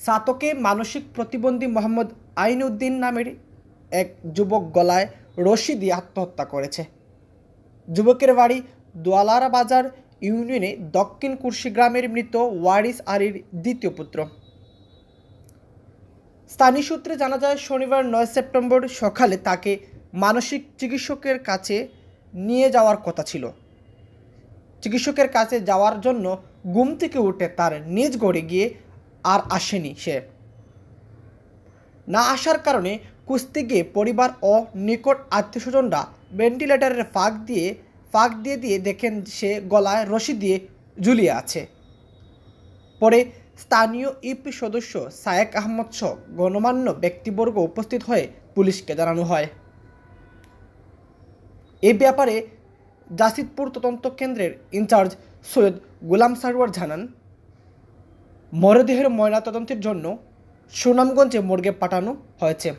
সাতকে মানসিক প্রতিবন্ধী মোহাম্মদ আইনউদ্দিন নামের এক যুবক গলায় রশি দিয়ে আত্মহত্যা করেছে। যুবকের বাড়ি দোয়ালারা বাজার ইউনিয়নে দক্ষিণ কুর্শি গ্রামের মৃত ওয়ারিস আলীর দ্বিতীয় পুত্র। স্থানীয় সূত্রে জানা যায়, শনিবার ৯ সেপ্টেম্বর সকালে তাকে মানসিক চিকিৎসকের কাছে নিয়ে যাওয়ার কথা ছিল। চিকিৎসকের কাছে যাওয়ার জন্য ঘুম থেকে উঠে তার নিজ ঘরে গিয়ে আর আসেনি সে। না আসার কারণে খুঁজতে গিয়ে পরিবার ও নিকট আত্মীয়স্বজনরা ভেন্টিলেটরের ফাঁক দিয়ে দেখেন সে গলায় রশি দিয়ে ঝুলিয়ে আছে। পরে স্থানীয় ইউপি সদস্য সায়েক আহমদ সহ গণমান্য ব্যক্তিবর্গ উপস্থিত হয়ে পুলিশকে জানানো হয়। এ ব্যাপারে জাসিদপুর তদন্ত কেন্দ্রের ইনচার্জ সৈয়দ গোলাম সারওয়ার জানান, মরদেহের ময়নাতদন্তের জন্য সুনামগঞ্জে মর্গে পাঠানো হয়েছে।